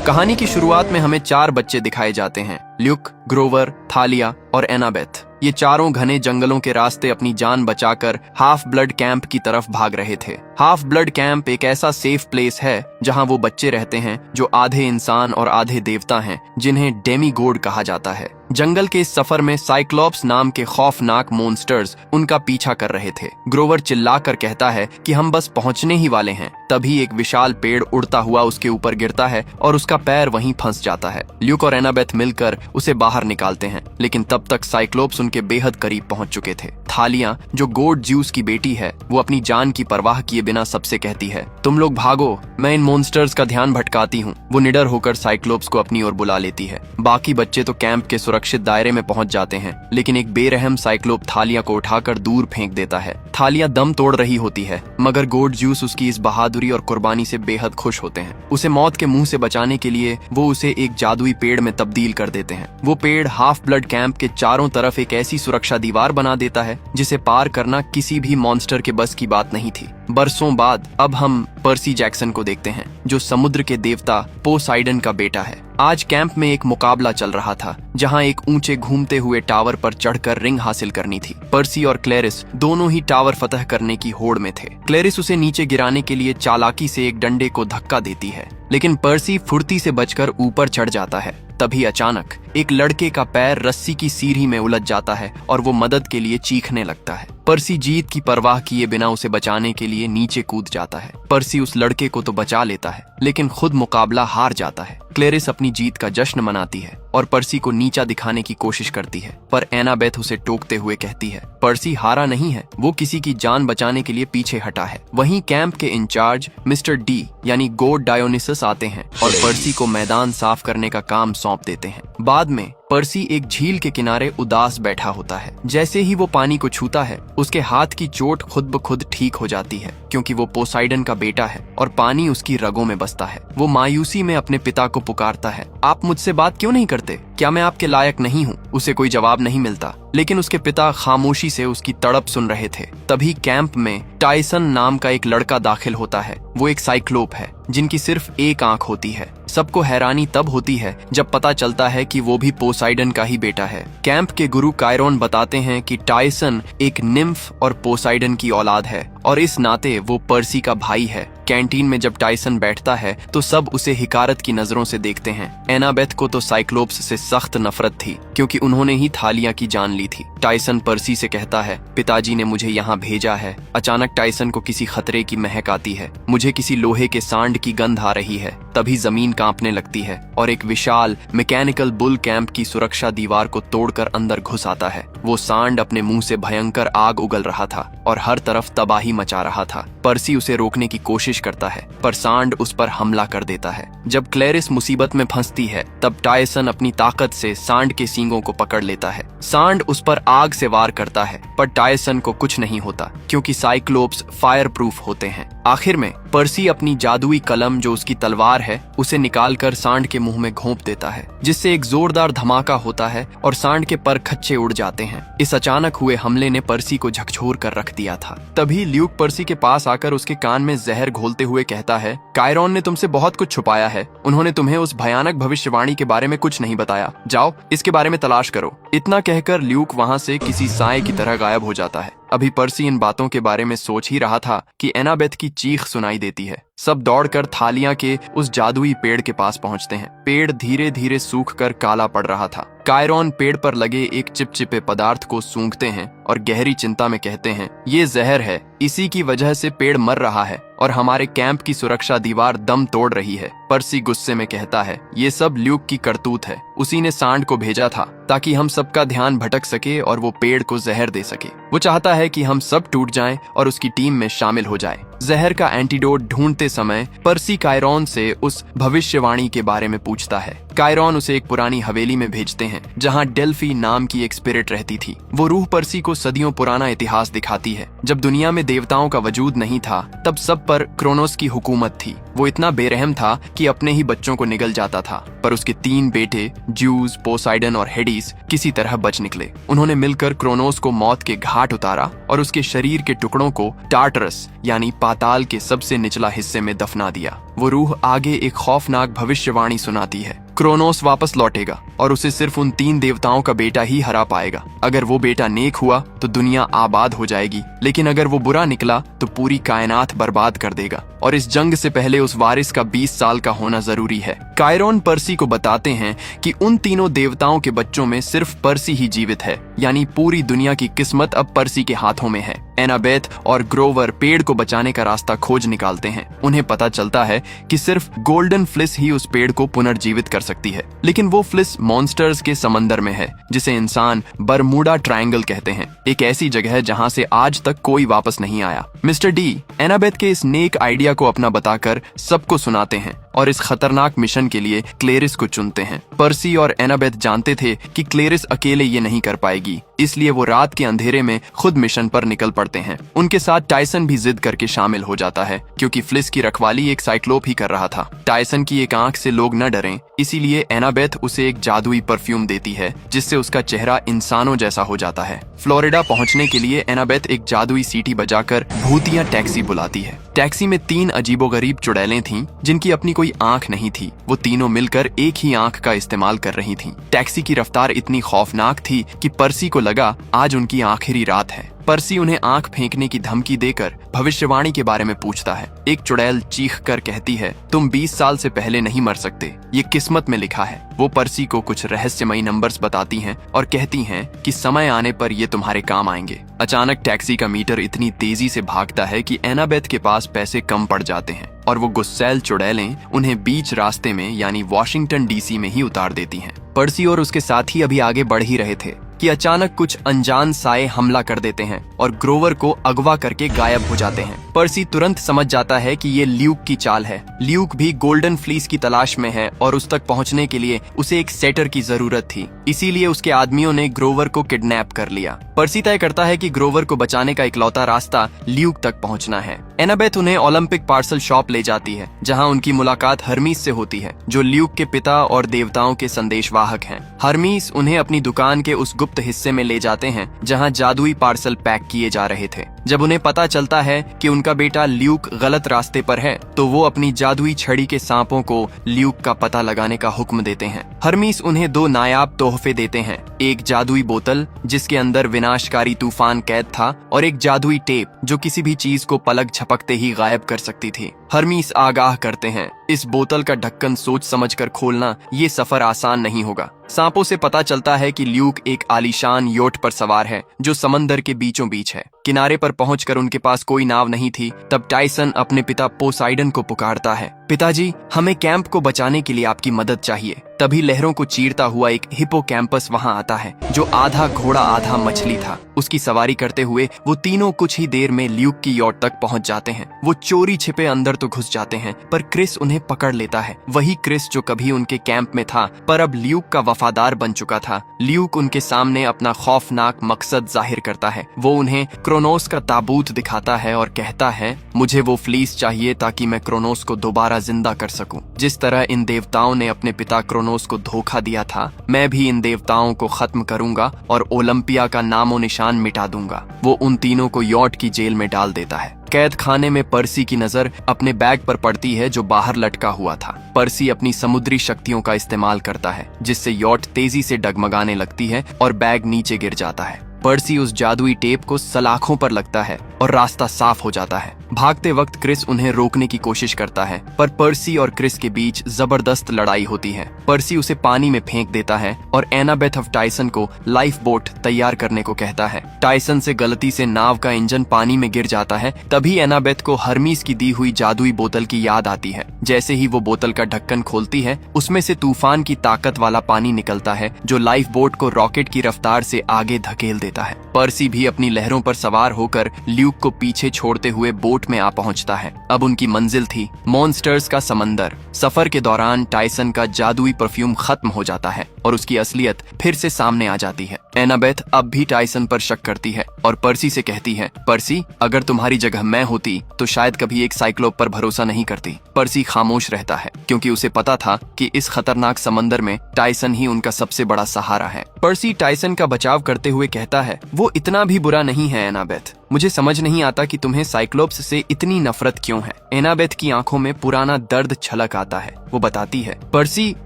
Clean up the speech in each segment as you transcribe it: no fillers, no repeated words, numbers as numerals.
कहानी की शुरुआत में हमें 4 बच्चे दिखाए जाते हैं, ल्यूक, ग्रोवर, थालिया और एनाबेथ। ये चारों घने जंगलों के रास्ते अपनी जान बचाकर हाफ ब्लड कैंप की तरफ भाग रहे थे। हाफ ब्लड कैंप एक ऐसा सेफ प्लेस है जहां वो बच्चे रहते हैं जो आधे इंसान और आधे देवता हैं, जिन्हें डेमीगोड कहा जाता है। जंगल के इस सफर में साइक्लोप्स नाम के खौफनाक मॉन्स्टर्स उनका पीछा कर रहे थे। ग्रोवर चिल्लाकर कहता है कि हम बस पहुंचने ही वाले हैं। तभी एक विशाल पेड़ उड़ता हुआ उसके ऊपर गिरता है और उसका पैर वहीं फंस जाता है। ल्यूक और एनाबेथ मिलकर उसे बाहर निकालते हैं, लेकिन तब तक साइक्लोप्स उनके बेहद करीब पहुंच चुके थे। थालिया, जो गोड ज्यूस की बेटी है, वो अपनी जान की परवाह किए बिना सबसे कहती है, तुम लोग भागो, मैं इन मॉन्स्टर्स का ध्यान भटकाती हूँ। वो निडर होकर साइक्लोप्स को अपनी ओर बुला लेती है। बाकी बच्चे तो कैंप के सुरक्षित दायरे में पहुंच जाते हैं, लेकिन एक बेरहम साइक्लोप थालिया को उठाकर दूर फेंक देता है। थालिया दम तोड़ रही होती है, मगर गोड ज्यूस उसकी इस बहादुरी और कुर्बानी से बेहद खुश होते हैं। उसे मौत के मुंह से बचाने के लिए वो उसे एक जादुई पेड़ में तब्दील कर देते हैं। वो पेड़ हाफ ब्लड कैंप के चारों तरफ एक ऐसी सुरक्षा दीवार बना देता है जिसे पार करना किसी भी मॉन्स्टर के बस की बात नहीं थी। बरसों बाद अब हम पर्सी जैक्सन को देखते हैं, जो समुद्र के देवता पोसाइडन का बेटा है। आज कैंप में एक मुकाबला चल रहा था, जहां एक ऊंचे घूमते हुए टावर पर चढ़कर रिंग हासिल करनी थी। पर्सी और क्लेरिस दोनों ही टावर फतह करने की होड़ में थे। क्लेरिस उसे नीचे गिराने के लिए चालाकी से एक डंडे को धक्का देती है, लेकिन पर्सी फुर्ती से बचकर ऊपर चढ़ जाता है। तभी अचानक एक लड़के का पैर रस्सी की सीढ़ी में उलझ जाता है और वो मदद के लिए चीखने लगता है। पर्सी जीत की परवाह किए बिना उसे बचाने के लिए नीचे कूद जाता है। पर्सी उस लड़के को तो बचा लेता है, लेकिन खुद मुकाबला हार जाता है। क्लेरिस अपनी जीत का जश्न मनाती है और पर्सी को नीचा दिखाने की कोशिश करती है, पर एनाबेथ उसे टोकते हुए कहती है, पर्सी हारा नहीं है, वो किसी की जान बचाने के लिए पीछे हटा है। वहीं कैंप के इंचार्ज मिस्टर डी यानी गोड डायोनिसस आते हैं और पर्सी को मैदान साफ करने का काम सौंप देते हैं। बाद में पर्सी एक झील के किनारे उदास बैठा होता है। जैसे ही वो पानी को छूता है, उसके हाथ की चोट खुद ब खुद ठीक हो जाती है, क्योंकि वो पोसाइडन का बेटा है और पानी उसकी रगों में बसता है। वो मायूसी में अपने पिता को पुकारता है, आप मुझसे बात क्यों नहीं करते? क्या मैं आपके लायक नहीं हूँ? उसे कोई जवाब नहीं मिलता, लेकिन उसके पिता खामोशी से उसकी तड़प सुन रहे थे। तभी कैंप में टाइसन नाम का एक लड़का दाखिल होता है। वो एक साइक्लोप है जिनकी सिर्फ एक आंख होती है। सबको हैरानी तब होती है जब पता चलता है कि वो भी पोसाइडन का ही बेटा है। कैंप के गुरु कायरोन बताते हैं कि टाइसन एक निम्फ और पोसाइडन की औलाद है और इस नाते वो पर्सी का भाई है। कैंटीन में जब टाइसन बैठता है तो सब उसे हिकारत की नजरों से देखते हैं। एनाबेथ को तो साइक्लोप्स से सख्त नफरत थी, क्योंकि उन्होंने ही थालिया की जान ली थी। टाइसन पर्सी से कहता है, पिताजी ने मुझे यहाँ भेजा है। अचानक टाइसन को किसी खतरे की महक आती है। मुझे किसी लोहे के सांड की गंध आ रही है। तभी जमीन कांपने लगती है और एक विशाल मैकेनिकल बुल कैंप की सुरक्षा दीवार को तोड़कर अंदर घुस आता है। वो सांड अपने मुंह से भयंकर आग उगल रहा था और हर तरफ तबाही मचा रहा था। पर्सी उसे रोकने की कोशिश करता है, पर सांड उस पर हमला कर देता है। जब क्लेरिस मुसीबत में फंसती है, तब टाइसन अपनी ताकत से सांड के सींगों को पकड़ लेता है। सांड उस पर आग से वार करता है, पर टाइसन को कुछ नहीं होता, क्योंकि साइक्लोप्स फायर प्रूफ होते हैं। आखिर में पर्सी अपनी जादुई कलम, जो उसकी तलवार है, उसे निकालकर सांड के मुंह में घोंप देता है, जिससे एक जोरदार धमाका होता है और सांड के पर खच्चे उड़ जाते हैं। इस अचानक हुए हमले ने पर्सी को झकझोर कर रख दिया था। तभी ल्यूक पर्सी के पास आकर उसके कान में जहर घोलते हुए कहता है, कायरोन ने तुमसे बहुत कुछ छुपाया है। उन्होंने तुम्हें उस भयानक भविष्यवाणी के बारे में कुछ नहीं बताया। जाओ, इसके बारे में तलाश करो। इतना कहकर ल्यूक वहां से किसी साए की तरह गायब हो जाता है। अभी पर्सी इन बातों के बारे में सोच ही रहा था कि एनाबेथ की चीख सुनाई देती है। सब दौड़कर थालिया के उस जादुई पेड़ के पास पहुंचते हैं। पेड़ धीरे धीरे सूखकर काला पड़ रहा था। कायरोन पेड़ पर लगे एक चिपचिपे पदार्थ को सूंघते हैं और गहरी चिंता में कहते हैं, ये जहर है। इसी की वजह से पेड़ मर रहा है और हमारे कैंप की सुरक्षा दीवार दम तोड़ रही है। पर्सी गुस्से में कहता है, ये सब ल्यूक की करतूत है। उसी ने सांड को भेजा था ताकि हम सबका ध्यान भटक सके और वो पेड़ को जहर दे सके। वो चाहता है कि हम सब टूट जाएं और उसकी टीम में शामिल हो जाएं। जहर का एंटीडोट ढूंढते समय पर्सी कायरोन से उस भविष्यवाणी के बारे में पूछता है। कायरोन उसे एक पुरानी हवेली में भेजते हैं, जहां डेल्फी नाम की एक स्पिरिट रहती थी। वो रूह पर्सी को सदियों पुराना इतिहास दिखाती है। जब दुनिया में देवताओं का वजूद नहीं था, तब सब पर क्रोनोस की हुकूमत थी। वो इतना बेरहम था कि अपने ही बच्चों को निगल जाता था, पर उसके 3 बेटे ज्यूस, पोसाइडन और हेडिस किसी तरह बच निकले। उन्होंने मिलकर क्रोनोस को मौत के घाट उतारा और उसके शरीर के टुकड़ों को टार्टरस यानी पाताल के सबसे निचला हिस्से में दफना दिया। वो रूह आगे एक खौफनाक भविष्यवाणी सुनाती है। क्रोनोस वापस लौटेगा और उसे सिर्फ उन 3 देवताओं का बेटा ही हरा पाएगा। अगर वो बेटा नेक हुआ तो दुनिया आबाद हो जाएगी, लेकिन अगर वो बुरा निकला तो पूरी कायनात बर्बाद कर देगा। और इस जंग से पहले उस वारिस का 20 साल का होना जरूरी है। कायरोन पर्सी को बताते हैं कि उन तीनों देवताओं के बच्चों में सिर्फ पर्सी ही जीवित है, यानी पूरी दुनिया की किस्मत अब पर्सी के हाथों में है। एनाबेथ और ग्रोवर पेड़ को बचाने का रास्ता खोज निकालते हैं। उन्हें पता चलता है कि सिर्फ गोल्डन फ्लिस ही उस पेड़ को पुनर्जीवित कर सकती है, लेकिन वो फ्लिस मॉन्स्टर्स के समंदर में है, जिसे इंसान बरमूडा ट्रायंगल कहते हैं, एक ऐसी जगह जहां से आज तक कोई वापस नहीं आया। मिस्टर डी एनाबेथ के इस नेक आइडिया को अपना बताकर सबको सुनाते हैं और इस खतरनाक मिशन के लिए क्लेरिस को चुनते हैं। पर्सी और एनाबेथ जानते थे कि क्लेरिस अकेले ये नहीं कर पाएगी, इसलिए वो रात के अंधेरे में खुद मिशन पर निकल पड़ते हैं। उनके साथ टाइसन भी जिद करके शामिल हो जाता है, क्योंकि फ्लिस की रखवाली एक साइक्लोप ही कर रहा था। टाइसन की एक आंख से लोग न डरें, इसीलिए एनाबेथ उसे एक जादुई परफ्यूम देती है, जिससे उसका चेहरा इंसानों जैसा हो जाता है। फ्लोरिडा पहुंचने के लिए एनाबेथ एक जादुई सीटी बजाकर भूतिया टैक्सी बुलाती है। टैक्सी में 3 अजीबोगरीब चुड़ैलें थीं, जिनकी अपनी कोई आंख नहीं थी। वो तीनों मिलकर एक ही आंख का इस्तेमाल कर रही थीं। टैक्सी की रफ्तार इतनी खौफनाक थी कि पर्सी को लगा आज उनकी आखिरी रात है। पर्सी उन्हें आंख फेंकने की धमकी देकर भविष्यवाणी के बारे में पूछता है। एक चुड़ैल चीख कर कहती है, तुम 20 साल से पहले नहीं मर सकते, ये किस्मत में लिखा है। वो पर्सी को कुछ रहस्यमयी नंबर्स बताती हैं और कहती हैं कि समय आने पर ये तुम्हारे काम आएंगे। अचानक टैक्सी का मीटर इतनी तेजी से भागता है कि एनाबेथ के पास पैसे कम पड़ जाते हैं और वो गुस्सैल चुड़ैलें उन्हें बीच रास्ते में यानी वॉशिंगटन डीसी में ही उतार देती हैं। पर्सी और उसके साथी अभी आगे बढ़ ही रहे थे कि अचानक कुछ अनजान साए हमला कर देते हैं और ग्रोवर को अगवा करके गायब हो जाते हैं। पर्सी तुरंत समझ जाता है कि ये ल्यूक की चाल है। ल्यूक भी गोल्डन फ्लीस की तलाश में है और उस तक पहुंचने के लिए उसे एक सेटर की जरूरत थी, इसीलिए उसके आदमियों ने ग्रोवर को किडनैप कर लिया। पर्सी तय करता है कि ग्रोवर को बचाने का इकलौता रास्ता ल्यूक तक पहुंचना है। एनाबेथ उन्हें ओलंपिक पार्सल शॉप ले जाती है, जहां उनकी मुलाकात हर्मीस से होती है, जो ल्यूक के पिता और देवताओं के संदेशवाहक हैं। हर्मीस उन्हें अपनी दुकान के उस गुप्त हिस्से में ले जाते हैं जहां जादुई पार्सल पैक किए जा रहे थे। जब उन्हें पता चलता है कि उनका बेटा ल्यूक गलत रास्ते पर है, तो वो अपनी जादुई छड़ी के सांपों को ल्यूक का पता लगाने का हुक्म देते हैं। हर्मीस उन्हें 2 नायाब तोहफे देते हैं, एक जादुई बोतल जिसके अंदर विनाशकारी तूफान कैद था और एक जादुई टेप जो किसी भी चीज को पलक झपकते ही गायब कर सकती थी। हर्मीस आगाह करते हैं, इस बोतल का ढक्कन सोच समझकर खोलना ये सफर आसान नहीं होगा। सांपों से पता चलता है कि ल्यूक एक आलीशान योट पर सवार है जो समंदर के बीचों बीच है। किनारे पर पहुंचकर उनके पास कोई नाव नहीं थी। तब टाइसन अपने पिता पोसाइडन को पुकारता है, पिताजी, हमें कैंप को बचाने के लिए आपकी मदद चाहिए। तभी लहरों को चीरता हुआ एक हिप्पोकैम्पस वहां आता है, जो आधा घोड़ा आधा मछली था। उसकी सवारी करते हुए वो तीनों कुछ ही देर में ल्यूक की यॉट तक पहुंच जाते हैं। वो चोरी छिपे अंदर तो घुस जाते हैं, पर क्रिस उन्हें पकड़ लेता है। वही क्रिस जो कभी उनके कैंप में था, पर अब ल्यूक का वफादार बन चुका था। ल्यूक उनके सामने अपना खौफनाक मकसद जाहिर करता है। वो उन्हें क्रोनोस का ताबूत दिखाता है और कहता है, मुझे वो फ्लीस चाहिए ताकि मैं क्रोनोस को दोबारा जिंदा कर सकूं। जिस तरह इन देवताओं ने अपने पिता क्रोनोस को धोखा दिया था, मैं भी इन देवताओं को खत्म करूंगा और ओलंपिया का नामो निशान मिटा दूंगा। वो उन तीनों को यॉट की जेल में डाल देता है। कैद खाने में पर्सी की नजर अपने बैग पर पड़ती है जो बाहर लटका हुआ था। पर्सी अपनी समुद्री शक्तियों का इस्तेमाल करता है, जिससे यॉट तेजी से डगमगाने लगती है और बैग नीचे गिर जाता है। पर्सी उस जादुई टेप को सलाखों पर लगता है और रास्ता साफ हो जाता है। भागते वक्त क्रिस उन्हें रोकने की कोशिश करता है, पर पर्सी और क्रिस के बीच जबरदस्त लड़ाई होती है। पर्सी उसे पानी में फेंक देता है और एनाबेथ ऑफ टाइसन को लाइफ बोट तैयार करने को कहता है। टाइसन से गलती से नाव का इंजन पानी में गिर जाता है। तभी एनाबेथ को हर्मीस की दी हुई जादुई बोतल की याद आती है। जैसे ही वो बोतल का ढक्कन खोलती है, उसमें से तूफान की ताकत वाला पानी निकलता है, जो लाइफ बोट को रॉकेट की रफ्तार से आगे धकेल देता है। पर्सी भी अपनी लहरों पर सवार होकर ल्यूक को पीछे छोड़ते हुए बोट में आ पहुंचता है। अब उनकी मंजिल थी मॉन्स्टर्स का समंदर। सफर के दौरान टाइसन का जादुई परफ्यूम खत्म हो जाता है और उसकी असलियत फिर से सामने आ जाती है। एनाबेथ अब भी टायसन पर शक करती है और पर्सी से कहती है, पर्सी, अगर तुम्हारी जगह मैं होती तो शायद कभी एक साइक्लोप पर भरोसा नहीं करती। पर्सी खामोश रहता है क्योंकि उसे पता था कि इस खतरनाक समंदर में टायसन ही उनका सबसे बड़ा सहारा है। पर्सी टायसन का बचाव करते हुए कहता है, वो इतना भी बुरा नहीं है एनाबेथ। मुझे समझ नहीं आता कि तुम्हें साइक्लोप्स से इतनी नफरत क्यों है। एनाबेथ की आंखों में पुराना दर्द छलक आता है। वो बताती है, पर्सी,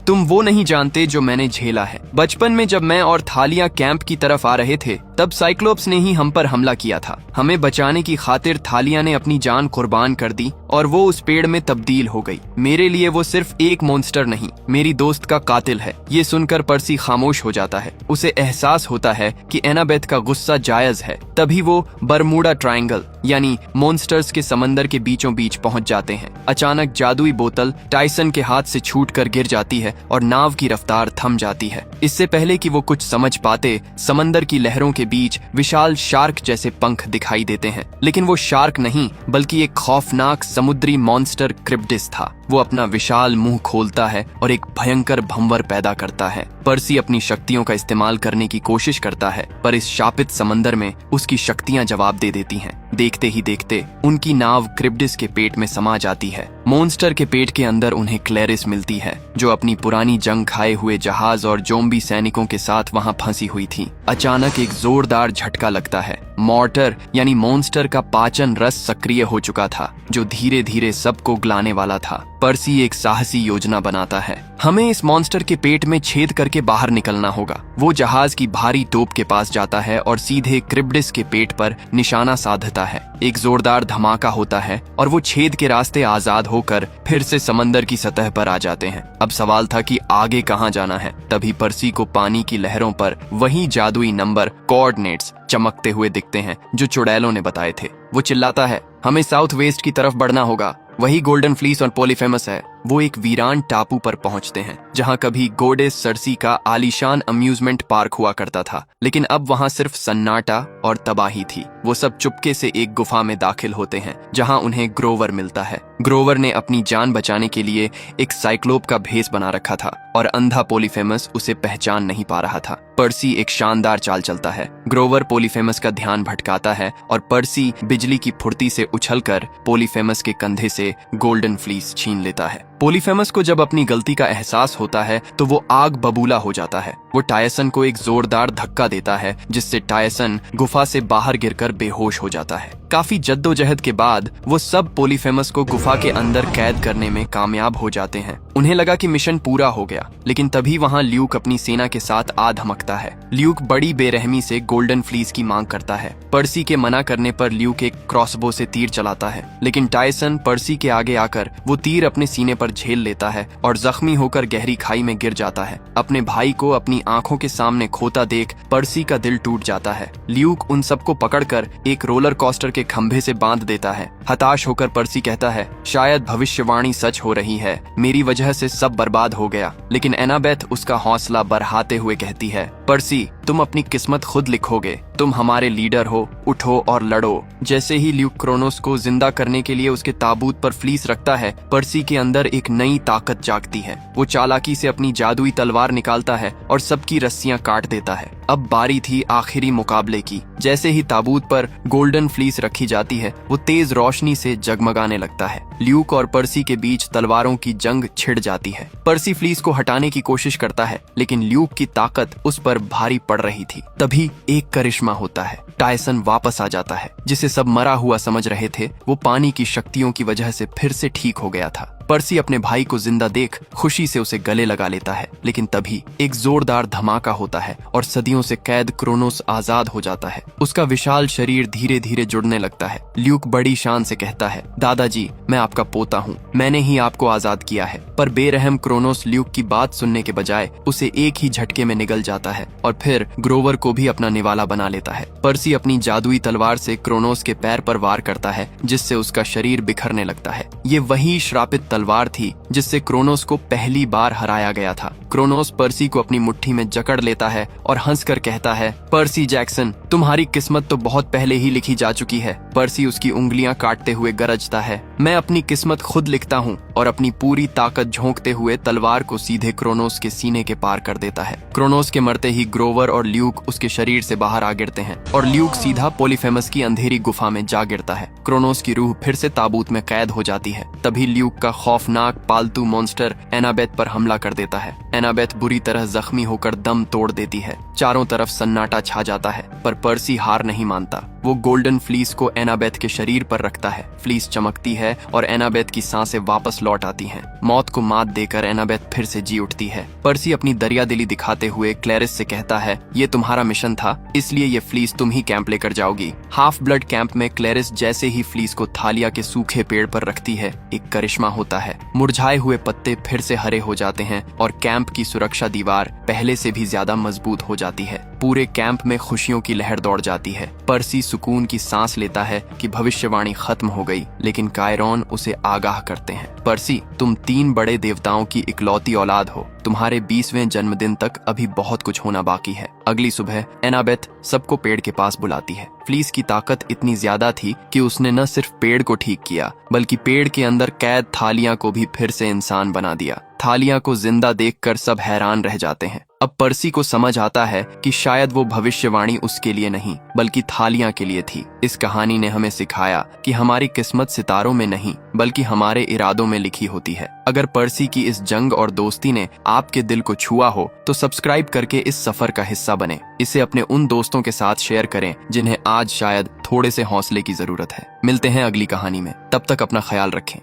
तुम वो नहीं जानते जो मैंने झेला है। बचपन में जब मैं और थालिया कैंप की तरफ आ रहे थे तब साइक्लोप्स ने ही हम पर हमला किया था। हमें बचाने की खातिर थालिया ने अपनी जान कुर्बान कर दी और वो उस पेड़ में तब्दील हो गई। मेरे लिए वो सिर्फ एक मॉन्स्टर नहीं, मेरी दोस्त का कातिल है। ये सुनकर पर्सी खामोश हो जाता है। उसे एहसास होता है कि एनाबेथ का गुस्सा जायज है। तभी वो बरमूडा ट्रायंगल यानी मॉन्स्टर्स के समंदर के बीचों बीच पहुंच जाते हैं। अचानक जादुई बोतल टायसन के हाथ से छूटकर गिर जाती है और नाव की रफ्तार थम जाती है। इससे पहले कि वो कुछ समझ पाते, समंदर की लहरों के बीच विशाल शार्क जैसे पंख दिखाई देते हैं। लेकिन वो शार्क नहीं बल्कि एक खौफनाक समुद्री मॉन्स्टर क्रिप्टिस था। वो अपना विशाल मुंह खोलता है और एक भयंकर भंवर पैदा करता है। पर्सी अपनी शक्तियों का इस्तेमाल करने की कोशिश करता है पर इस शापित समंदर में उसकी शक्तियां जवाब दे देती हैं। देखते ही देखते उनकी नाव क्रिप्टिस के पेट में समा जाती है। मॉन्स्टर के पेट के अंदर उन्हें क्लेरिस मिलती है जो अपनी पुरानी जंग खाए हुए जहाज और जोम्बी सैनिकों के साथ वहां फंसी हुई थी। अचानक एक जोरदार झटका लगता है। मॉर्टर यानी मॉन्स्टर का पाचन रस सक्रिय हो चुका था जो धीरे धीरे सबको गलाने वाला था। पर्सी एक साहसी योजना बनाता है। हमें इस मॉन्स्टर के पेट में छेद करके बाहर निकलना होगा। वो जहाज की भारी तोप के पास जाता है और सीधे क्रिप्टिस के पेट पर निशाना साधता है। एक जोरदार धमाका होता है और वो छेद के रास्ते आजाद होकर फिर से समंदर की सतह पर आ जाते हैं। अब सवाल था कि आगे कहां जाना है। तभी पर्सी को पानी की लहरों पर वही जादुई नंबर कोऑर्डिनेट्स चमकते हुए दिखते हैं जो चुड़ैलों ने बताए थे। वो चिल्लाता है, हमें साउथ वेस्ट की तरफ बढ़ना होगा। वही गोल्डन फ्लीस और पॉलीफेमस है। वो एक वीरान टापू पर पहुंचते हैं जहां कभी गोडेस सर्सी का आलीशान अम्यूजमेंट पार्क हुआ करता था, लेकिन अब वहां सिर्फ सन्नाटा और तबाही थी। वो सब चुपके से एक गुफा में दाखिल होते हैं जहां उन्हें ग्रोवर मिलता है। ग्रोवर ने अपनी जान बचाने के लिए एक साइक्लोप का भेष बना रखा था और अंधा पॉलीफेमस उसे पहचान नहीं पा रहा था। पर्सी एक शानदार चाल चलता है। ग्रोवर पॉलीफेमस का ध्यान भटकाता है और पर्सी बिजली की फुर्ती से उछलकर पॉलीफेमस के कंधे से गोल्डन फ्लीस छीन लेता है। पॉलीफेमस को जब अपनी गलती का एहसास होता है तो वो आग बबूला हो जाता है। वो टायसन को एक जोरदार धक्का देता है जिससे टायसन गुफा से बाहर गिरकर बेहोश हो जाता है। काफी जद्दोजहद के बाद वो सब पॉलीफेमस को गुफा के अंदर कैद करने में कामयाब हो जाते हैं। उन्हें लगा कि मिशन पूरा हो गया, लेकिन तभी वहां ल्यूक अपनी सेना के साथ आ धमकता है। ल्यूक बड़ी बेरहमी से गोल्डन फ्लीस की मांग करता है। पर्सी के मना करने पर ल्यूक एक क्रॉसबो से तीर चलाता है, लेकिन टायसन पर्सी के आगे आकर वो तीर अपने सीने पर झेल लेता है और जख्मी होकर गहरी खाई में गिर जाता है। अपने भाई को अपनी आंखों के सामने खोता देख पर्सी का दिल टूट जाता है। ल्यूक उन सबको पकड़कर एक रोलर कोस्टर के खंभे से बांध देता है। हताश होकर पर्सी कहता है, शायद भविष्यवाणी सच हो रही है, मेरी वजह से सब बर्बाद हो गया। लेकिन एनाबेथ उसका हौसला बढ़ाते हुए कहती है, पर्सी, तुम अपनी किस्मत खुद लिखोगे, तुम हमारे लीडर हो, उठो और लड़ो। जैसे ही ल्यूक क्रोनोस को जिंदा करने के लिए उसके ताबूत पर फ्लीस रखता है, पर्सी के अंदर एक नई ताकत जागती है। वो चालाकी से अपनी जादुई तलवार निकालता है और सबकी रस्सियां काट देता है। अब बारी थी आखिरी मुकाबले की। जैसे ही ताबूत पर गोल्डन फ्लीस रखी जाती है, वो तेज रोशनी से जगमगाने लगता है। ल्यूक और पर्सी के बीच तलवारों की जंग छिड़ जाती है। पर्सी फ्लीस को हटाने की कोशिश करता है, लेकिन ल्यूक की ताकत उस पर भारी पड़ रही थी। तभी एक करिश्मा होता है। टायसन वापस आ जाता है। जिसे सब मरा हुआ समझ रहे थे, वो पानी की शक्तियों की वजह से फिर से ठीक हो गया था। पर्सी अपने भाई को जिंदा देख खुशी से उसे गले लगा लेता है, लेकिन तभी एक जोरदार धमाका होता है और सदियों से कैद क्रोनोस आजाद हो जाता है। उसका विशाल शरीर धीरे धीरे जुड़ने लगता है। ल्यूक बड़ी शान से कहता है, दादाजी, मैं आपका पोता हूँ, मैंने ही आपको आजाद किया है। पर बेरहम क्रोनोस ल्यूक की बात सुनने के बजाय उसे एक ही झटके में निगल जाता है और फिर ग्रोवर को भी अपना निवाला बना लेता है। पर्सी अपनी जादुई तलवार से क्रोनोस के पैर पर वार करता है, जिससे उसका शरीर बिखरने लगता है। ये वही श्रापित तलवार थी जिससे क्रोनोस को पहली बार हराया गया था। क्रोनोस पर्सी को अपनी मुट्ठी में जकड़ लेता है और हंसकर कहता है, पर्सी जैक्सन, तुम्हारी किस्मत तो बहुत पहले ही लिखी जा चुकी है। पर्सी उसकी उंगलियां काटते हुए गरजता है, मैं अपनी किस्मत खुद लिखता हूँ, और अपनी पूरी ताकत झोंकते हुए तलवार को सीधे क्रोनोस के सीने के पार कर देता है। क्रोनोस के मरते ही ग्रोवर और ल्यूक उसके शरीर से बाहर आ गिरते हैं और ल्यूक सीधा पोलीफेमस की अंधेरी गुफा में जा गिरता है। क्रोनोस की रूह फिर से ताबूत में कैद हो जाती है। तभी ल्यूक का खौफनाक पालतू मॉन्स्टर एनाबेथ पर हमला कर देता है। एनाबेथ बुरी तरह जख्मी होकर दम तोड़ देती है। चारों तरफ सन्नाटा छा जाता है, पर पर्सी हार नहीं मानता। वो गोल्डन फ्लीस को एनाबेथ के शरीर पर रखता है। फ्लीस चमकती है और एनाबेथ की सांसें वापस लौट आती हैं। मौत को मात देकर एनाबेथ फिर से जी उठती है। पर्सी अपनी दरियादिली दिखाते हुए क्लैरिस से कहता है, ये तुम्हारा मिशन था, इसलिए ये फ्लीस तुम ही कैंप लेकर जाओगी। हाफ ब्लड कैंप में क्लैरिस जैसे ही फ्लीस को थालिया के सूखे पेड़ पर रखती है, एक करिश्मा होता है। मुरझाए हुए पत्ते फिर से हरे हो जाते हैं और कैंप की सुरक्षा दीवार पहले से भी ज्यादा मजबूत हो जाती है। पूरे कैंप में खुशियों की लहर दौड़ जाती है। पर्सी सुकून की सांस लेता है कि भविष्यवाणी खत्म हो गई, लेकिन कायरॉन उसे आगाह करते हैं, पर्सी, तुम 3 बड़े देवताओं की इकलौती औलाद हो। तुम्हारे 20वें जन्मदिन तक अभी बहुत कुछ होना बाकी है। अगली सुबह एनाबेथ सबको पेड़ के पास बुलाती है। फ्लीस की ताकत इतनी ज्यादा थी कि उसने न सिर्फ पेड़ को ठीक किया, बल्कि पेड़ के अंदर कैद थालियां को भी फिर से इंसान बना दिया। थालियां को जिंदा देखकर सब हैरान रह जाते हैं। अब पर्सी को समझ आता है कि शायद वो भविष्यवाणी उसके लिए नहीं, बल्कि थालियां के लिए थी। इस कहानी ने हमें सिखाया कि हमारी किस्मत सितारों में नहीं, बल्कि हमारे इरादों में लिखी होती है। अगर पर्सी की इस जंग और दोस्ती ने आपके दिल को छुआ हो, तो सब्सक्राइब करके इस सफर का हिस्सा बने। इसे अपने उन दोस्तों के साथ शेयर करें जिन्हें आज शायद थोड़े से हौसले की जरूरत है। मिलते हैं अगली कहानी में, तब तक अपना ख्याल रखें।